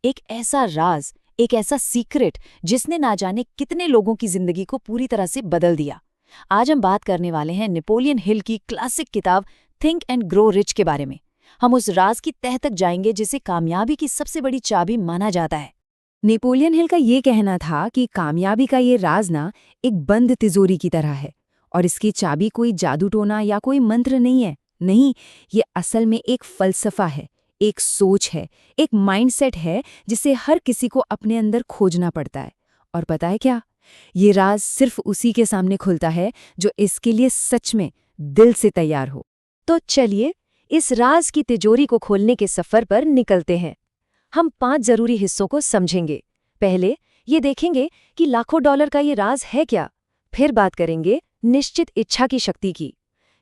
एक ऐसा राज, एक ऐसा सीक्रेट जिसने ना जाने कितने लोगों की जिंदगी को पूरी तरह से बदल दिया। आज हम बात करने वाले हैं नेपोलियन हिल की क्लासिक किताब थिंक एंड ग्रो रिच के बारे में। हम उस राज की तह तक जाएंगे जिसे कामयाबी की सबसे बड़ी चाबी माना जाता है। नेपोलियन हिल का ये कहना था कि कामयाबी का ये राज ना एक बंद तिजोरी की तरह है और इसकी चाबी कोई जादू टोना या कोई मंत्र नहीं है। नहीं, ये असल में एक फलसफा है, एक सोच है, एक माइंडसेट है जिसे हर किसी को अपने अंदर खोजना पड़ता है। और पता है क्या? ये राज सिर्फ उसी के सामने खुलता है जो इसके लिए सच में दिल से तैयार हो। तो चलिए इस राज की तिजोरी को खोलने के सफर पर निकलते हैं। हम 5 जरूरी हिस्सों को समझेंगे। पहले ये देखेंगे कि लाखों डॉलर का ये राज है क्या। फिर बात करेंगे निश्चित इच्छा की शक्ति की।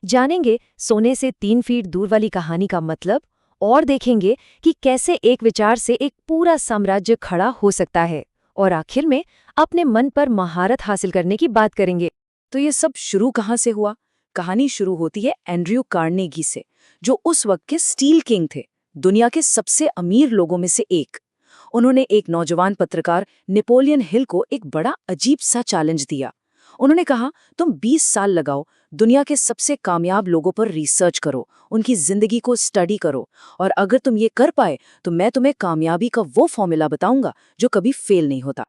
जानेंगे सोने से 3 फीट दूर वाली कहानी का मतलब और देखेंगे कि कैसे एक विचार से एक पूरा साम्राज्य खड़ा हो सकता है। और आखिर में अपने मन पर महारत हासिल करने की बात करेंगे। तो ये सब शुरू कहाँ से हुआ? कहानी शुरू होती है एंड्रयू कार्नेगी से, जो उस वक्त के स्टील किंग थे, दुनिया के सबसे अमीर लोगों में से एक। उन्होंने एक नौजवान पत्रकार नेपोलियन हिल को एक बड़ा अजीब सा चैलेंज दिया। उन्होंने कहा, तुम 20 साल लगाओ, दुनिया के सबसे कामयाब लोगों पर रिसर्च करो, उनकी जिंदगी को स्टडी करो, और अगर तुम ये कर पाए तो मैं तुम्हें कामयाबी का वो फॉर्मूला बताऊंगा जो कभी फेल नहीं होता।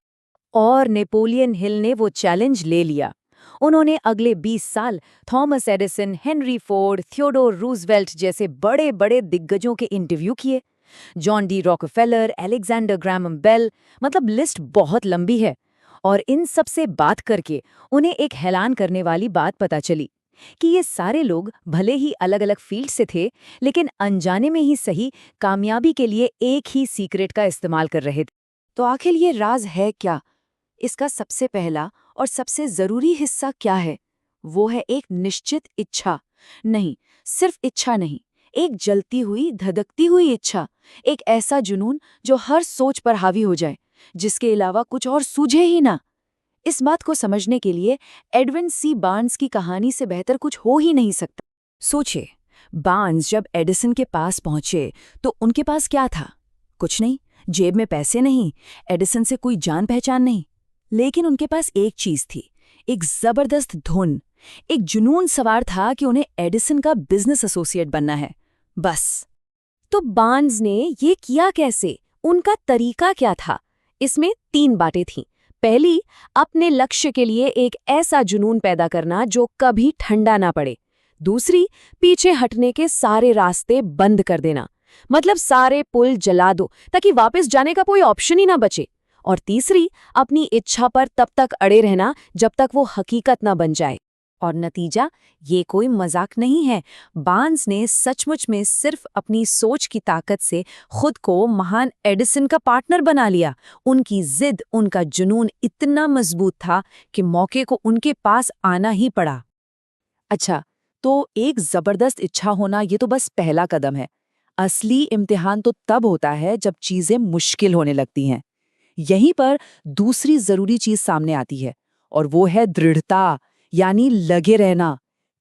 और नेपोलियन हिल ने वो चैलेंज ले लिया। उन्होंने अगले 20 साल Thomas Edison, Henry Ford, Theodore Roosevelt जैसे बड़े बड़े दिग्गजों के इंटरव्यू किए। John D Rockefeller, Alexander Graham Bell, मतलब लिस्ट बहुत लंबी है। और इन सब से बात करके उन्हें एक हैरान करने वाली बात पता चली कि ये सारे लोग भले ही अलग अलग फील्ड से थे, लेकिन अनजाने में ही सही कामयाबी के लिए एक ही सीक्रेट का इस्तेमाल कर रहे थे। तो आखिर ये राज है क्या? इसका सबसे पहला और सबसे जरूरी हिस्सा क्या है? वो है एक निश्चित इच्छा। नहीं, सिर्फ इच्छा नहीं, एक जलती हुई, धधकती हुई इच्छा। एक ऐसा जुनून जो हर सोच पर हावी हो जाए, जिसके अलावा कुछ और सूझे ही ना। इस बात को समझने के लिए एडविन सी बार्न्स की कहानी से बेहतर कुछ हो ही नहीं सकता। सोचिए, बार्न्स जब एडिसन के पास पहुंचे तो उनके पास क्या था? कुछ नहीं, जेब में पैसे नहीं, एडिसन से कोई जान पहचान नहीं। लेकिन उनके पास एक चीज थी, एक जबरदस्त धुन, एक जुनून सवार था कि उन्हें एडिसन का बिजनेस एसोसिएट बनना है, बस। तो बार्न्स ने ये किया कैसे? उनका तरीका क्या था? इसमें 3 बातें थीं। पहली, अपने लक्ष्य के लिए एक ऐसा जुनून पैदा करना जो कभी ठंडा ना पड़े। दूसरी, पीछे हटने के सारे रास्ते बंद कर देना, मतलब सारे पुल जला दो ताकि वापस जाने का कोई ऑप्शन ही ना बचे। और तीसरी, अपनी इच्छा पर तब तक अड़े रहना जब तक वो हकीकत ना बन जाए। और नतीजा, ये कोई मजाक नहीं है। बार्न्स ने सचमुच में सिर्फ अपनी सोच की ताकत से खुद को महान एडिसन का पार्टनर बना लिया। उनकी जिद, उनका जुनून इतना मजबूत था कि मौके को उनके पास आना ही पड़ा। अच्छा, तो एक जबरदस्त इच्छा होना ये तो बस पहला कदम है। असली इम्तिहान तो तब होता है जब चीजें मुश्किल होने लगती हैं। यहीं पर दूसरी जरूरी चीज सामने आती है, और वो है दृढ़ता, यानी लगे रहना।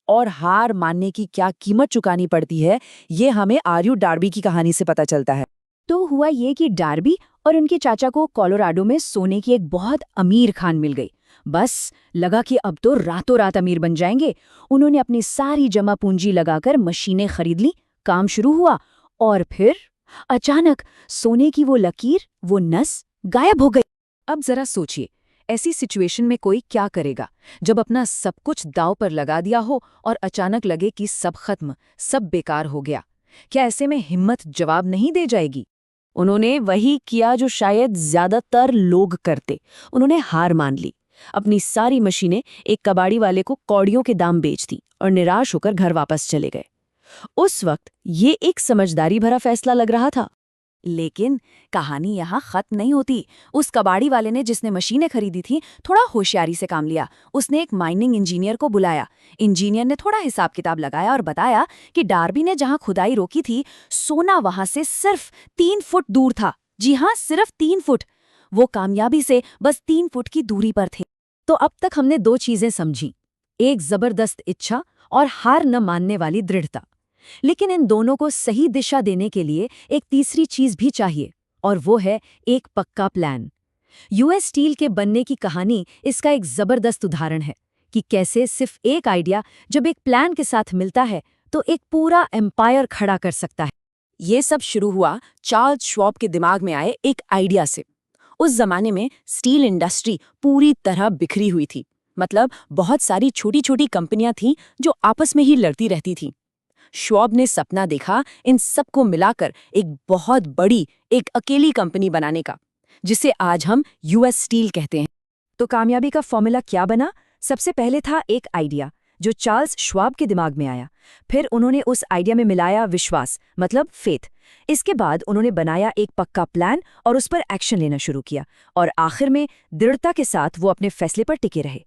और हार मानने की क्या कीमत चुकानी पड़ती है, ये हमें आर्यू डार्बी की कहानी से पता चलता है। तो हुआ ये कि डार्बी और उनके चाचा को कोलोराडो में सोने की एक बहुत अमीर खान मिल गई। बस लगा कि अब तो रातों रात अमीर बन जाएंगे। उन्होंने अपनी सारी जमा पूंजी लगाकर मशीनें खरीद ली, काम शुरू हुआ। और फिर अचानक सोने की वो लकीर, वो नस गायब हो गई। अब जरा सोचिए, ऐसी सिचुएशन में कोई क्या करेगा जब अपना सब कुछ दांव पर लगा दिया हो और अचानक लगे कि सब खत्म, सब बेकार हो गया? क्या ऐसे में हिम्मत जवाब नहीं दे जाएगी? उन्होंने वही किया जो शायद ज्यादातर लोग करते। उन्होंने हार मान ली, अपनी सारी मशीनें एक कबाड़ी वाले को कौड़ियों के दाम बेच दी और निराश होकर घर वापस चले गए। उस वक्त ये एक समझदारी भरा फैसला लग रहा था। लेकिन कहानी यहाँ खत्म नहीं होती। उस कबाड़ी वाले ने, जिसने मशीनें खरीदी थी, थोड़ा होशियारी से काम लिया। उसने एक माइनिंग इंजीनियर को बुलाया। इंजीनियर ने थोड़ा हिसाब किताब लगाया और बताया कि डार्बी ने जहाँ खुदाई रोकी थी, सोना वहां से सिर्फ 3 फुट दूर था। जी हाँ, सिर्फ 3 फुट। वो कामयाबी से बस 3 फुट की दूरी पर थे। तो अब तक हमने 2 चीजें समझी, एक जबरदस्त इच्छा और हार न मानने वाली दृढ़ता। लेकिन इन दोनों को सही दिशा देने के लिए एक तीसरी चीज भी चाहिए, और वो है एक पक्का प्लान। यूएस स्टील के बनने की कहानी इसका एक जबरदस्त उदाहरण है कि कैसे सिर्फ एक आइडिया जब एक प्लान के साथ मिलता है तो एक पूरा एम्पायर खड़ा कर सकता है। ये सब शुरू हुआ चार्ल्स श्वाब के दिमाग में आए एक आइडिया से। उस जमाने में स्टील इंडस्ट्री पूरी तरह बिखरी हुई थी, मतलब बहुत सारी छोटी छोटी कंपनियां थीं जो आपस में ही लड़ती रहती थीं। श्वाब ने सपना देखा इन सबको मिलाकर एक बहुत बड़ी, एक अकेली कंपनी बनाने का, जिसे आज हम यूएस स्टील कहते हैं। तो कामयाबी का फॉर्मूला क्या बना? सबसे पहले था एक आइडिया जो चार्ल्स श्वाब के दिमाग में आया। फिर उन्होंने उस आइडिया में मिलाया विश्वास, मतलब फेथ। इसके बाद उन्होंने बनाया एक पक्का प्लान और उस पर एक्शन लेना शुरू किया, और आखिर में दृढ़ता के साथ वो अपने फैसले पर टिके रहे।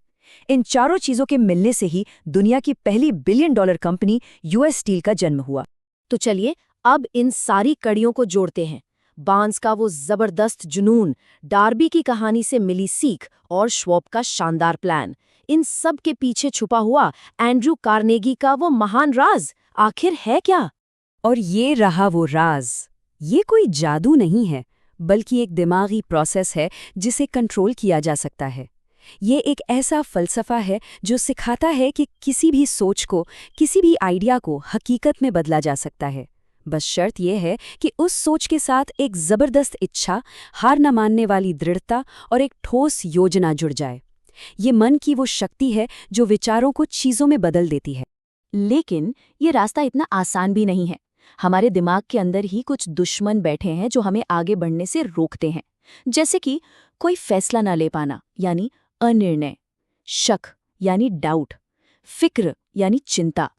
इन चारों चीजों के मिलने से ही दुनिया की पहली $1 बिलियन कंपनी यूएस स्टील का जन्म हुआ। तो चलिए अब इन सारी कड़ियों को जोड़ते हैं। बार्न्स का वो जबरदस्त जुनून, डार्बी की कहानी से मिली सीख और श्वाब का शानदार प्लान, इन सब के पीछे छुपा हुआ एंड्रू कार्नेगी का वो महान राज आखिर है क्या? और ये रहा वो राज। ये कोई जादू नहीं है, बल्कि एक दिमागी प्रोसेस है जिसे कंट्रोल किया जा सकता है। ये एक ऐसा फलसफा है जो सिखाता है कि किसी भी सोच को, किसी भी आइडिया को हकीकत में बदला जा सकता है। बस शर्त यह है कि उस सोच के साथ एक जबरदस्त इच्छा, हार न मानने वाली दृढ़ता और एक ठोस योजना जुड़ जाए। ये मन की वो शक्ति है जो विचारों को चीजों में बदल देती है। लेकिन ये रास्ता इतना आसान भी नहीं है। हमारे दिमाग के अंदर ही कुछ दुश्मन बैठे हैं जो हमें आगे बढ़ने से रोकते हैं। जैसे कि कोई फैसला ना ले पाना यानी अनिर्णय, शक यानी डाउट, फिक्र यानी चिंता,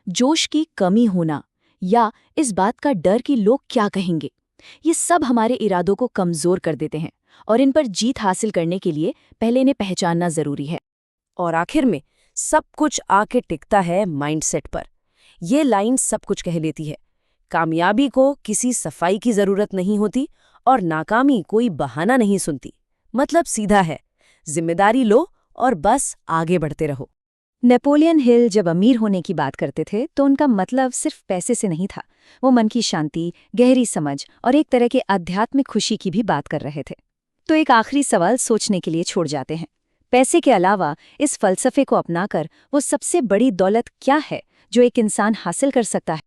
जोश की कमी होना, या इस बात का डर कि लोग क्या कहेंगे। ये सब हमारे इरादों को कमजोर कर देते हैं, और इन पर जीत हासिल करने के लिए पहले इन्हें पहचानना जरूरी है। और आखिर में सब कुछ आके टिकता है माइंडसेट पर। ये लाइन सब कुछ कह लेती है। कामयाबी को किसी सफाई की जरूरत नहीं होती और नाकामी कोई बहाना नहीं सुनती। मतलब सीधा है, जिम्मेदारी लो और बस आगे बढ़ते रहो। नेपोलियन हिल जब अमीर होने की बात करते थे तो उनका मतलब सिर्फ पैसे से नहीं था। वो मन की शांति, गहरी समझ और एक तरह के आध्यात्मिक खुशी की भी बात कर रहे थे। तो एक आखिरी सवाल सोचने के लिए छोड़ जाते हैं। पैसे के अलावा इस फलसफे को अपनाकर वो सबसे बड़ी दौलत क्या है जो एक इंसान हासिल कर सकता है?